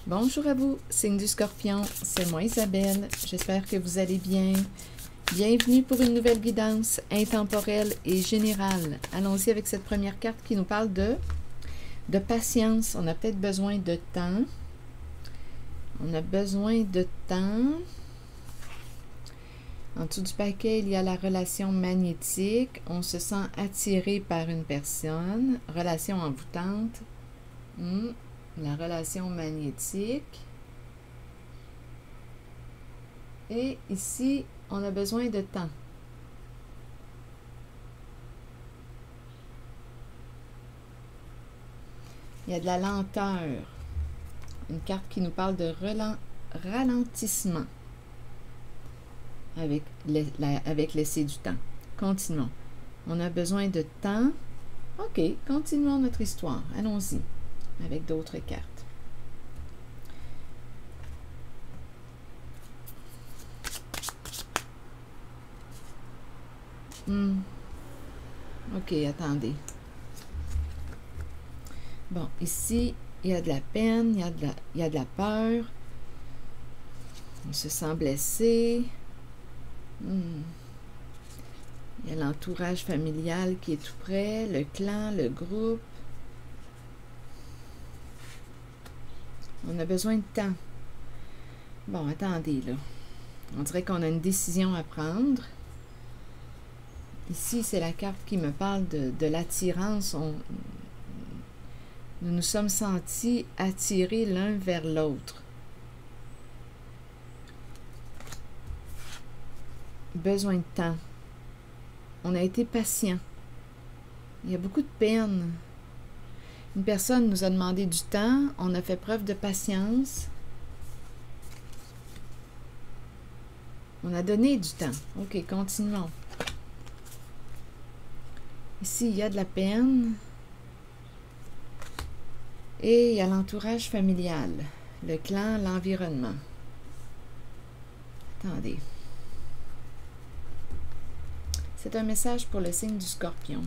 Bonjour à vous, signe du Scorpion, c'est moi Isabelle, j'espère que vous allez bien. Bienvenue pour une nouvelle guidance intemporelle et générale. Allons-y avec cette première carte qui nous parle de patience. On a peut-être besoin de temps. On a besoin de temps. En dessous du paquet, il y a la relation magnétique. On se sent attiré par une personne. Relation envoûtante. La relation magnétique. Et ici, on a besoin de temps. Il y a de la lenteur. Une carte qui nous parle de ralentissement avec laisser du temps. Continuons. On a besoin de temps. OK, continuons notre histoire. Allons-y avec d'autres cartes. OK, attendez. Bon, ici, il y a de la peine, il y a de la peur. On se sent blessé. Il y a l'entourage familial qui est tout près, le clan, le groupe. On a besoin de temps. Bon, attendez, là. On dirait qu'on a une décision à prendre. Ici, c'est la carte qui me parle de l'attirance. Nous nous sommes sentis attirés l'un vers l'autre. Besoin de temps. On a été patient. Il y a beaucoup de peine. Une personne nous a demandé du temps. On a fait preuve de patience. On a donné du temps. OK, continuons. Ici, il y a de la peine. Et il y a l'entourage familial, le clan, l'environnement. Attendez. C'est un message pour le signe du Scorpion.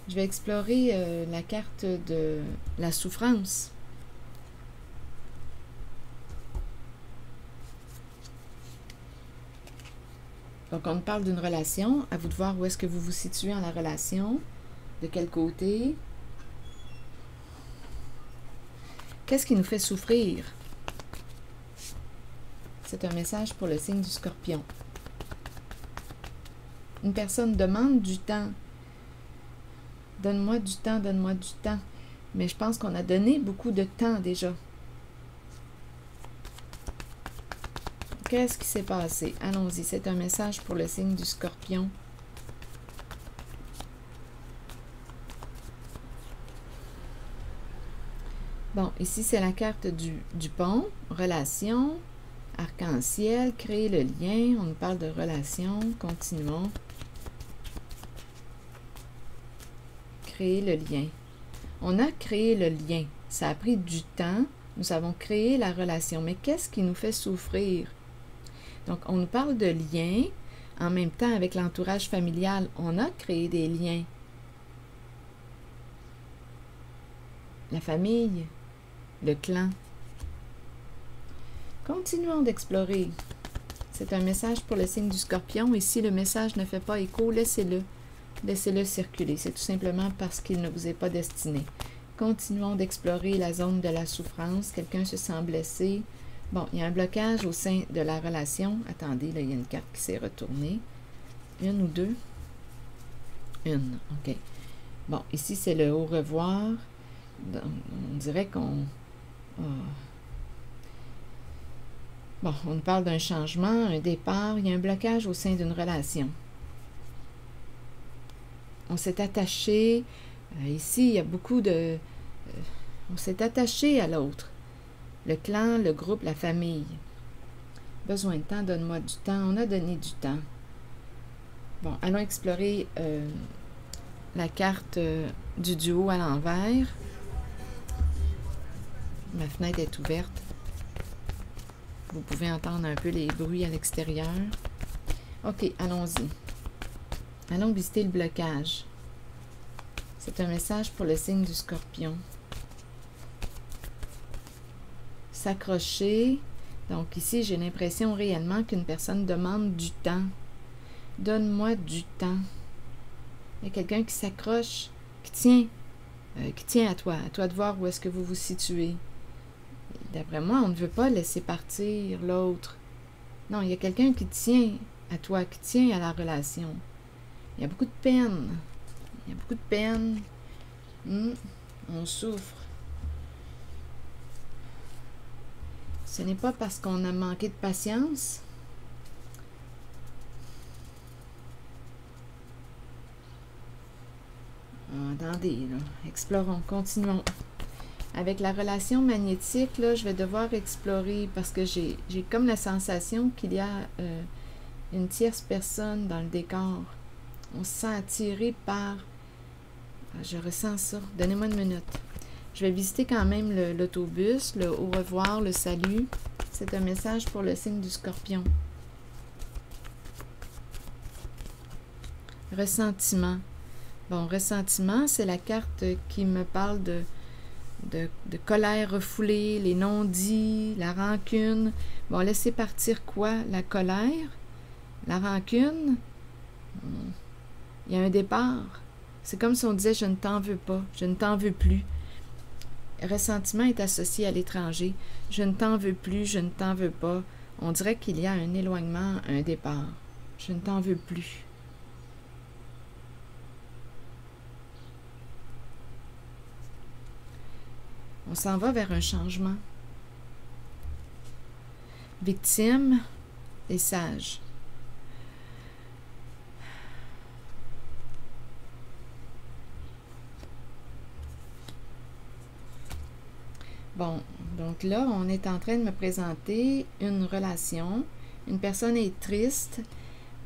Je vais explorer la carte de la souffrance. Donc, on parle d'une relation. À vous de voir où est-ce que vous vous situez en la relation. De quel côté. Qu'est-ce qui nous fait souffrir? C'est un message pour le signe du Scorpion. Une personne demande du temps. Donne-moi du temps, donne-moi du temps. Mais je pense qu'on a donné beaucoup de temps déjà. Qu'est-ce qui s'est passé? Allons-y, c'est un message pour le signe du Scorpion. Bon, ici, c'est la carte du pont, relation, arc-en-ciel, créer le lien. On nous parle de relation, continuons. Créer le lien. On a créé le lien. Ça a pris du temps. Nous avons créé la relation. Mais qu'est-ce qui nous fait souffrir? Donc, on nous parle de lien. En même temps, avec l'entourage familial, on a créé des liens. La famille, le clan. Continuons d'explorer. C'est un message pour le signe du Scorpion. Et si le message ne fait pas écho, laissez-le. Laissez-le circuler. C'est tout simplement parce qu'il ne vous est pas destiné. Continuons d'explorer la zone de la souffrance. Quelqu'un se sent blessé. Bon, il y a un blocage au sein de la relation. Attendez, là, il y a une carte qui s'est retournée. Une ou deux? Une, OK. Bon, ici, c'est le au revoir. Donc, on dirait qu'on... Bon, on nous parle d'un changement, un départ. Il y a un blocage au sein d'une relation. On s'est attaché. Ici, il y a beaucoup de... on s'est attaché à l'autre. Le clan, le groupe, la famille. Besoin de temps, donne-moi du temps. On a donné du temps. Bon, allons explorer la carte du duo à l'envers. Ma fenêtre est ouverte. Vous pouvez entendre un peu les bruits à l'extérieur. OK, allons-y. Allons visiter le blocage. C'est un message pour le signe du Scorpion. s'accrocher. Donc ici, j'ai l'impression réellement qu'une personne demande du temps. Donne-moi du temps. Il y a quelqu'un qui s'accroche, qui tient à toi de voir où est-ce que vous vous situez. D'après moi, on ne veut pas laisser partir l'autre. Non, il y a quelqu'un qui tient à toi, qui tient à la relation. Il y a beaucoup de peine. Il y a beaucoup de peine. On souffre. Ce n'est pas parce qu'on a manqué de patience. Attendez, là. Explorons, continuons. Avec la relation magnétique, là, je vais devoir explorer parce que j'ai comme la sensation qu'il y a une tierce personne dans le décor. On se sent attiré par... je ressens ça. Donnez-moi une minute. Je vais visiter quand même l'autobus, le au revoir, le salut. C'est un message pour le signe du Scorpion. Ressentiment. Bon, ressentiment, c'est la carte qui me parle de colère refoulée, les non-dits, la rancune. Bon, laissez partir quoi? La colère, la rancune. Il y a un départ. C'est comme si on disait « je ne t'en veux pas, je ne t'en veux plus ». Ressentiment est associé à l'étranger. Je ne t'en veux plus, je ne t'en veux pas. On dirait qu'il y a un éloignement, un départ. Je ne t'en veux plus. On s'en va vers un changement. Victime et sage. Bon, donc là, on est en train de me présenter une relation. Une personne est triste.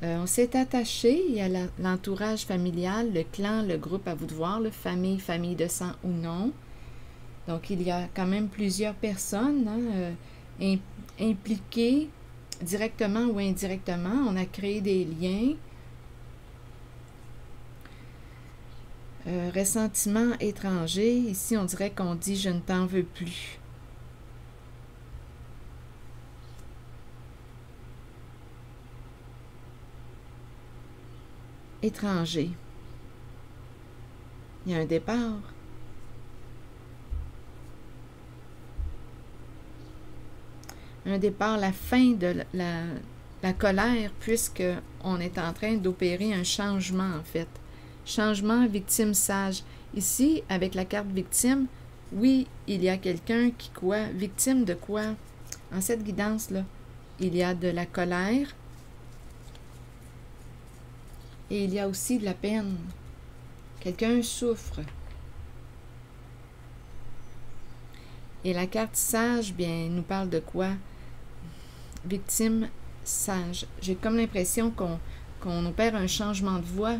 On s'est attaché. Il y a l'entourage familial, le clan, le groupe, à vous de voir, famille, famille de sang ou non. Donc, il y a quand même plusieurs personnes impliquées directement ou indirectement. On a créé des liens. Ressentiment étranger. Ici, on dirait qu'on dit « je ne t'en veux plus ». Étranger. Il y a un départ. Un départ, la fin de la colère, puisqu'on est en train d'opérer un changement, en fait. Changement, victime, sage. Ici, avec la carte victime, oui, il y a quelqu'un qui quoi? Victime de quoi? En cette guidance-là, il y a de la colère et il y a aussi de la peine. Quelqu'un souffre. Et la carte sage, bien, nous parle de quoi? Victime, sage. J'ai comme l'impression qu'on opère un changement de voie.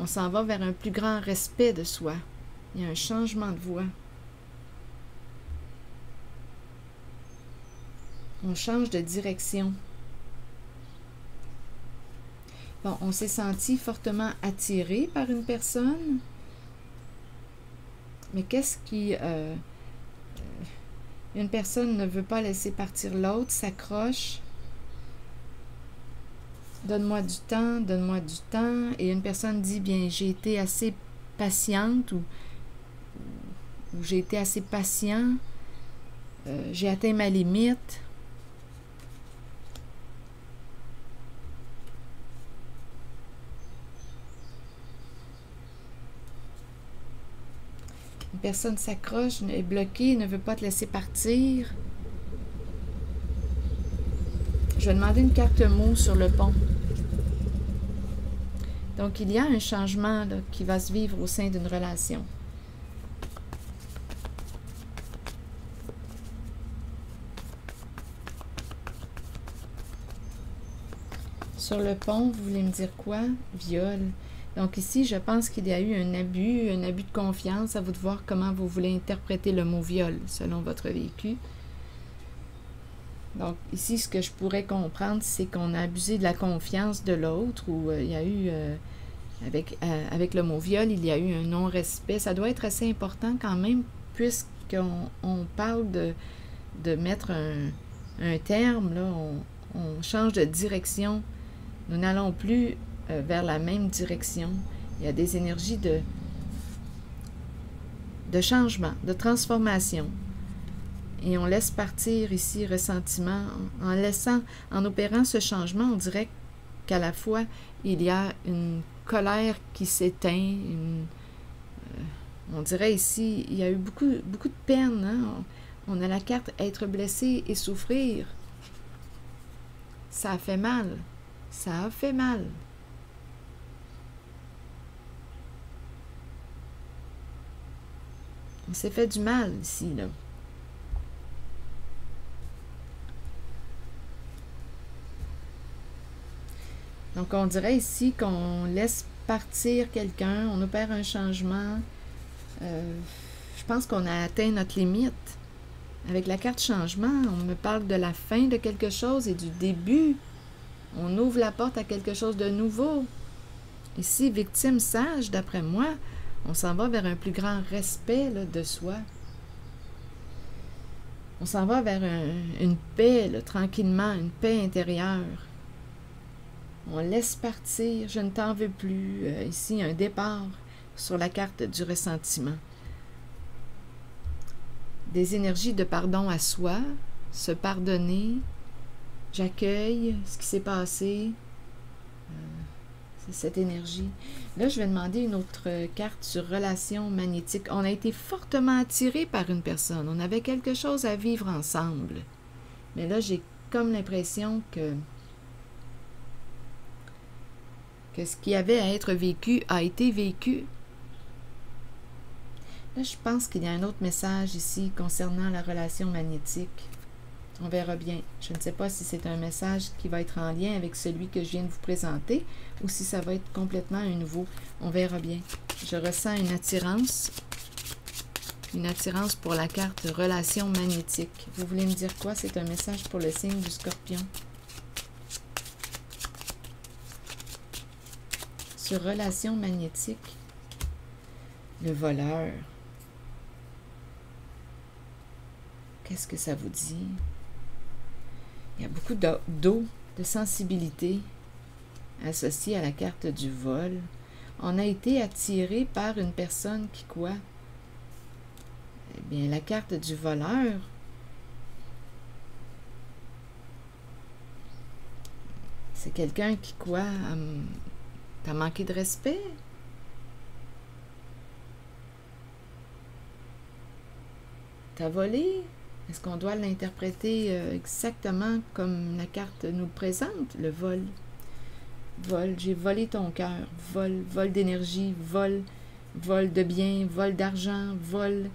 On s'en va vers un plus grand respect de soi. Il y a un changement de voie. On change de direction. Bon, on s'est senti fortement attiré par une personne. Mais qu'est-ce qui... une personne ne veut pas laisser partir l'autre, s'accroche. Donne-moi du temps, donne-moi du temps. Et une personne dit, bien, j'ai été assez patiente ou j'ai été assez patient. J'ai atteint ma limite. Une personne s'accroche, est bloquée, ne veut pas te laisser partir. Je vais demander une carte mot sur le pont. Donc, il y a un changement là, qui va se vivre au sein d'une relation. Sur le pont, vous voulez me dire quoi? Viol. Donc ici, je pense qu'il y a eu un abus de confiance. À vous de voir comment vous voulez interpréter le mot viol selon votre vécu. Donc ici, ce que je pourrais comprendre, c'est qu'on a abusé de la confiance de l'autre ou il y a eu, avec le mot viol, il y a eu un non-respect. Ça doit être assez important quand même puisqu'on parle de mettre un terme, là, on change de direction. Nous n'allons plus vers la même direction. Il y a des énergies de changement, de transformation. Et on laisse partir ici ressentiment. En opérant ce changement, on dirait qu'à la fois, il y a une colère qui s'éteint. On dirait ici, il y a eu beaucoup de peine. Hein? On a la carte être blessé et souffrir. Ça a fait mal. Ça a fait mal. On s'est fait du mal ici, là. Donc, on dirait ici qu'on laisse partir quelqu'un, on opère un changement. Je pense qu'on a atteint notre limite. Avec la carte changement, on me parle de la fin de quelque chose et du début. On ouvre la porte à quelque chose de nouveau. Ici, victime sage, d'après moi, on s'en va vers un plus grand respect là, de soi. On s'en va vers une paix, là, tranquillement, une paix intérieure. On laisse partir, je ne t'en veux plus. Ici, un départ sur la carte du ressentiment. Des énergies de pardon à soi, se pardonner. J'accueille ce qui s'est passé. C'est cette énergie. Là, je vais demander une autre carte sur relation magnétique. On a été fortement attiré par une personne. On avait quelque chose à vivre ensemble. Mais là, j'ai comme l'impression que ce qui avait à être vécu a été vécu. Là, je pense qu'il y a un autre message ici concernant la relation magnétique. On verra bien. Je ne sais pas si c'est un message qui va être en lien avec celui que je viens de vous présenter ou si ça va être complètement un nouveau. On verra bien. Je ressens une attirance pour la carte relation magnétique. Vous voulez me dire quoi? C'est un message pour le signe du Scorpion. Sur relation magnétique, le voleur. Qu'est-ce que ça vous dit? Il y a beaucoup d'eau, de sensibilité associée à la carte du vol. On a été attiré par une personne qui quoi? Eh bien, la carte du voleur. C'est quelqu'un qui quoi? T'as manqué de respect? T'as volé? Est-ce qu'on doit l'interpréter exactement comme la carte nous présente? Le vol. Vol, j'ai volé ton cœur. Vol, vol d'énergie, vol de biens, vol d'argent, vol.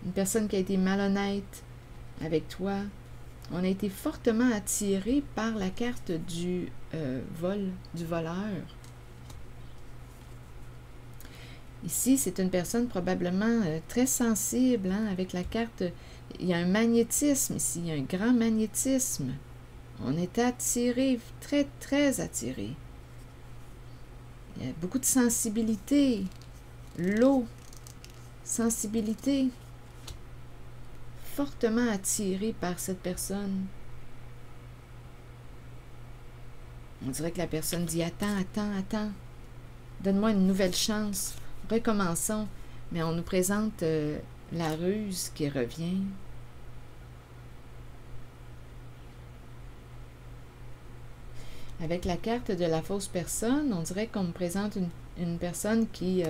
Une personne qui a été malhonnête avec toi. On a été fortement attiré par la carte du vol, du voleur. Ici, c'est une personne probablement très sensible, hein, avec la carte. Il y a un magnétisme ici, il y a un grand magnétisme. On est attiré, très, très attiré. Il y a beaucoup de sensibilité. L'eau, sensibilité. Fortement attiré par cette personne. On dirait que la personne dit « Attends, attends, attends. Donne-moi une nouvelle chance. Recommençons. » Mais on nous présente la ruse qui revient. Avec la carte de la fausse personne, on dirait qu'on me présente une personne qui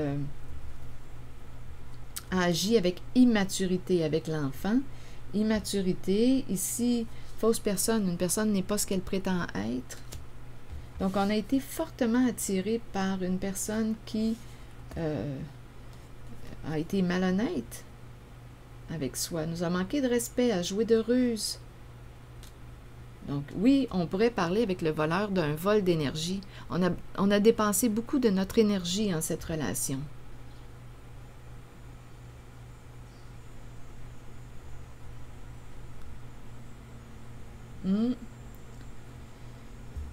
agit avec immaturité avec l'enfant. Immaturité, ici, fausse personne, une personne n'est pas ce qu'elle prétend être. Donc, on a été fortement attiré par une personne qui a été malhonnête avec soi, nous a manqué de respect, a joué de ruse. Donc, oui, on pourrait parler avec le voleur d'un vol d'énergie. On a dépensé beaucoup de notre énergie en cette relation.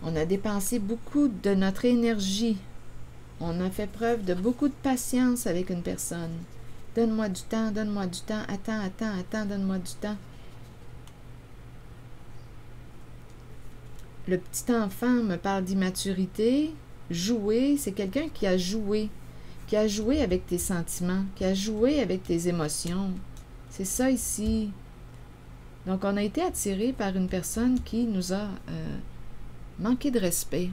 On a dépensé beaucoup de notre énergie. On a fait preuve de beaucoup de patience avec une personne. Donne-moi du temps, attends, attends, attends, donne-moi du temps. Le petit enfant me parle d'immaturité. Jouer, c'est quelqu'un qui a joué avec tes sentiments, qui a joué avec tes émotions. C'est ça ici. Donc, on a été attiré par une personne qui nous a manqué de respect,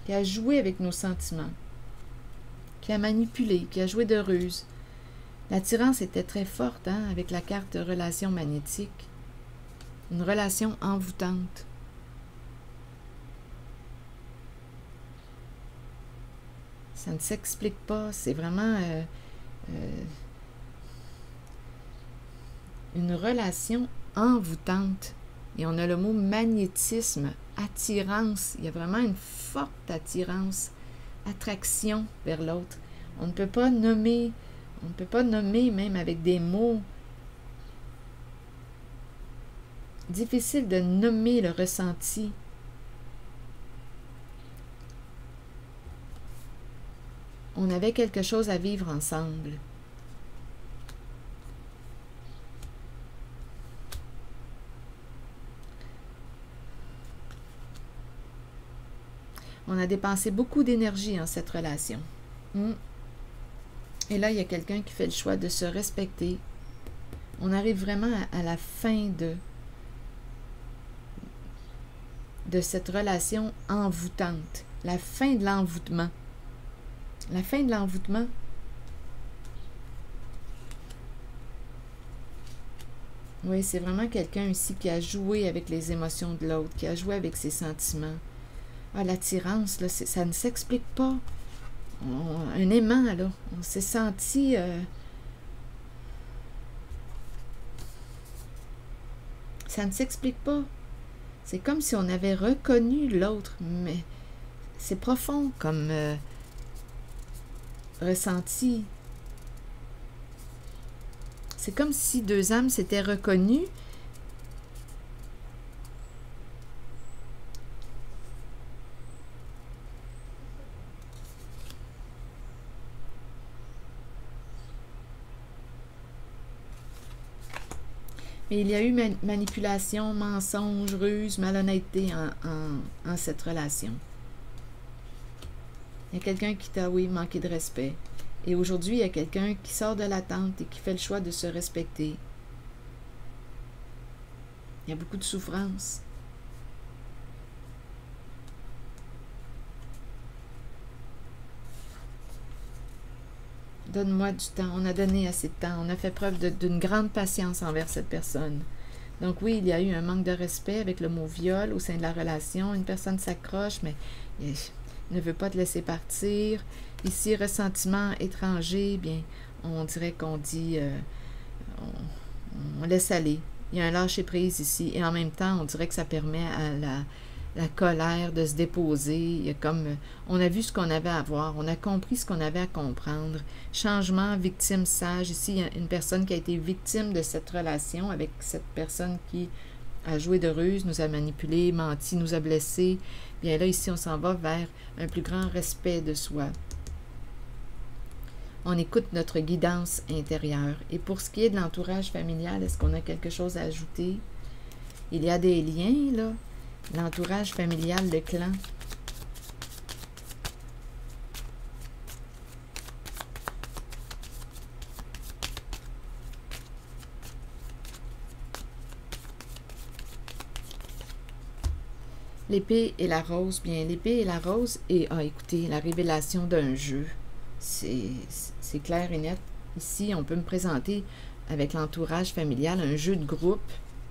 qui a joué avec nos sentiments, qui a manipulé, qui a joué de ruse. L'attirance était très forte, hein, avec la carte de relation magnétique. Une relation envoûtante. Ça ne s'explique pas. C'est vraiment une relation envoûtante. Et on a le mot magnétisme, attirance. Il y a vraiment une forte attirance, attraction vers l'autre. On ne peut pas nommer même avec des mots. Difficile de nommer le ressenti. On avait quelque chose à vivre ensemble. On a dépensé beaucoup d'énergie en cette relation. Et là, il y a quelqu'un qui fait le choix de se respecter. On arrive vraiment à la fin de cette relation envoûtante. La fin de l'envoûtement. La fin de l'envoûtement. Oui, c'est vraiment quelqu'un ici qui a joué avec les émotions de l'autre, qui a joué avec ses sentiments. Ah, l'attirance, là, ça ne s'explique pas. Un aimant, là. On s'est senti... ça ne s'explique pas. C'est comme si on avait reconnu l'autre, mais c'est profond comme ressenti. C'est comme si deux âmes s'étaient reconnues. Mais il y a eu manipulation, mensonge, ruse, malhonnêteté en cette relation. Il y a quelqu'un qui t'a, oui, manqué de respect. Et aujourd'hui, il y a quelqu'un qui sort de l'attente et qui fait le choix de se respecter. Il y a beaucoup de souffrance. Donne-moi du temps. On a donné assez de temps. On a fait preuve d'une grande patience envers cette personne. Donc oui, il y a eu un manque de respect avec le mot viol au sein de la relation. Une personne s'accroche, mais ne veut pas te laisser partir. Ici, ressentiment étranger, bien, on dirait qu'on dit, on laisse aller. Il y a un lâcher-prise ici. Et en même temps, on dirait que ça permet à la colère de se déposer. Il y a comme, on a vu ce qu'on avait à voir, on a compris ce qu'on avait à comprendre. Changement, victime sage. Ici, il y a une personne qui a été victime de cette relation avec cette personne qui a joué de ruse, nous a manipulé, menti, nous a blessés. Bien là, ici, on s'en va vers un plus grand respect de soi. On écoute notre guidance intérieure. Et pour ce qui est de l'entourage familial, est-ce qu'on a quelque chose à ajouter? Il y a des liens, là. L'entourage familial, le clan. L'épée et la rose. Bien, l'épée et la rose. Et, écoutez, la révélation d'un jeu. C'est clair et net. Ici, on peut me présenter avec l'entourage familial un jeu de groupe.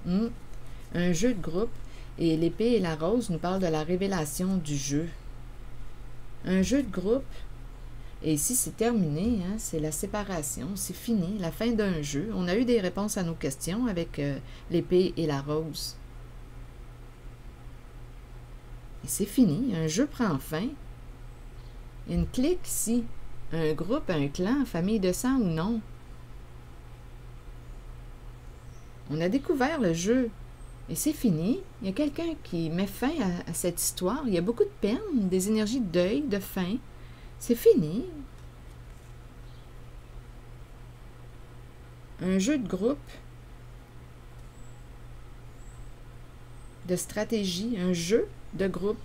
Un jeu de groupe. Et l'épée et la rose nous parlent de la révélation du jeu. Un jeu de groupe. Et ici, c'est terminé. Hein, c'est la séparation. C'est fini. La fin d'un jeu. On a eu des réponses à nos questions avec l'épée et la rose. Et c'est fini. Un jeu prend fin. Il y a une clique ici. Un groupe, un clan, famille de sang ou non. On a découvert le jeu. Et c'est fini. Il y a quelqu'un qui met fin à cette histoire. Il y a beaucoup de peine, des énergies de deuil, de fin. C'est fini. Un jeu de groupe. de stratégie, un jeu de groupe.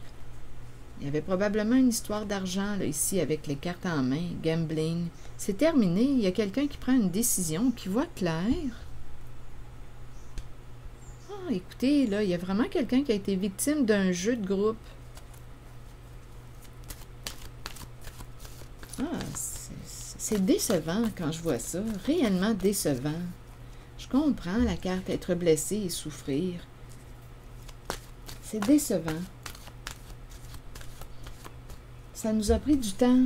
Il y avait probablement une histoire d'argent là, ici avec les cartes en main, gambling. C'est terminé, il y a quelqu'un qui prend une décision, qui voit clair. Ah, écoutez, là, il y a vraiment quelqu'un qui a été victime d'un jeu de groupe. Ah, c'est décevant quand je vois ça, réellement décevant. Je comprends la carte être blessé et souffrir. C'est décevant. Ça nous a pris du temps.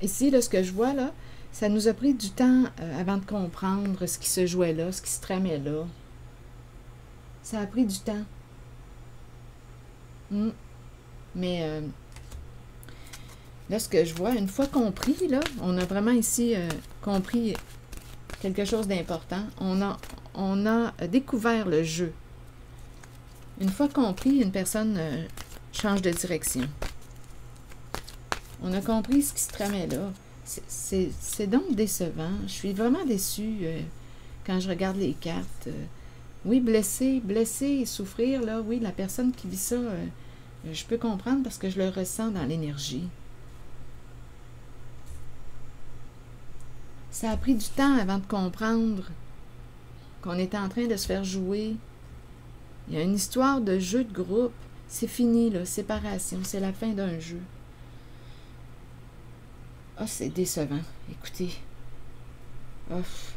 Ici, là, ce que je vois, là, ça nous a pris du temps avant de comprendre ce qui se jouait là, ce qui se tramait là. Ça a pris du temps. Mais là, ce que je vois, une fois compris, là, on a vraiment ici compris quelque chose d'important. On a découvert le jeu. Une fois compris, une personne change de direction. On a compris ce qui se tramait là. C'est donc décevant. Je suis vraiment déçue quand je regarde les cartes. Oui, blessé et souffrir, là, oui, la personne qui vit ça, je peux comprendre parce que je le ressens dans l'énergie. Ça a pris du temps avant de comprendre qu'on était en train de se faire jouer. Il y a une histoire de jeu de groupe. C'est fini, là, séparation, c'est la fin d'un jeu. Ah, c'est décevant. Écoutez. Ouf.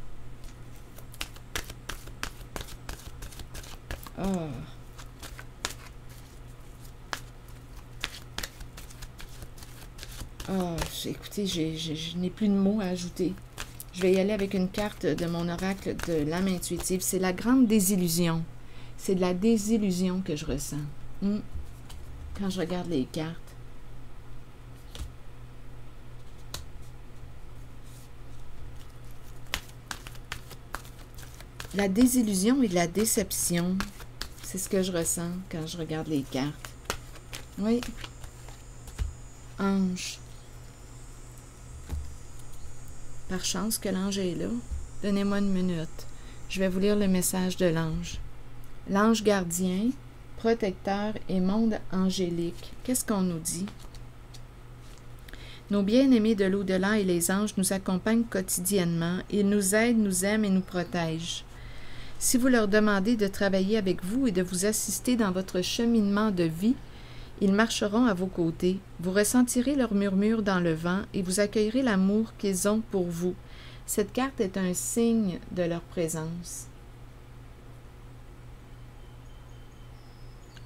Ah. Ah, écoutez, je n'ai plus de mots à ajouter. Je vais y aller avec une carte de mon oracle de l'âme intuitive. C'est la grande désillusion. C'est de la désillusion que je ressens. Quand je regarde les cartes. La désillusion et la déception, c'est ce que je ressens quand je regarde les cartes. Oui. Ange. Par chance que l'ange est là. Donnez-moi une minute. Je vais vous lire le message de l'ange. L'ange gardien, protecteur et monde angélique. Qu'est-ce qu'on nous dit? Nos bien-aimés de l'au-delà et les anges nous accompagnent quotidiennement. Ils nous aident, nous aiment et nous protègent. Si vous leur demandez de travailler avec vous et de vous assister dans votre cheminement de vie, ils marcheront à vos côtés. Vous ressentirez leur murmure dans le vent et vous accueillerez l'amour qu'ils ont pour vous. Cette carte est un signe de leur présence.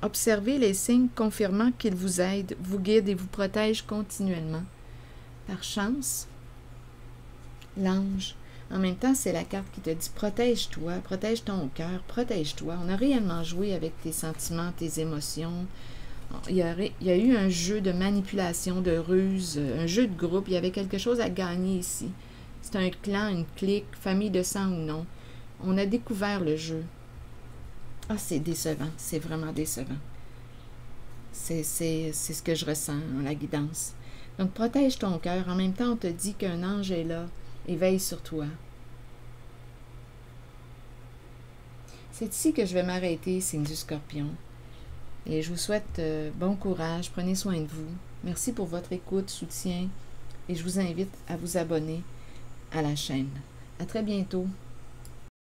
Observez les signes confirmant qu'ils vous aident, vous guident et vous protègent continuellement. Par chance, l'ange. En même temps, c'est la carte qui te dit « Protège-toi, protège ton cœur, protège-toi ». On a réellement joué avec tes sentiments, tes émotions. Il y a eu un jeu de manipulation, de ruse, un jeu de groupe. Il y avait quelque chose à gagner ici. C'est un clan, une clique, famille de sang ou non. On a découvert le jeu. Ah, c'est décevant. C'est vraiment décevant. C'est ce que je ressens en la guidance. Donc, protège ton cœur. En même temps, on te dit qu'un ange est là et veille sur toi. C'est ici que je vais m'arrêter, signe du Scorpion. Et je vous souhaite bon courage. Prenez soin de vous. Merci pour votre écoute, soutien. Et je vous invite à vous abonner à la chaîne. À très bientôt.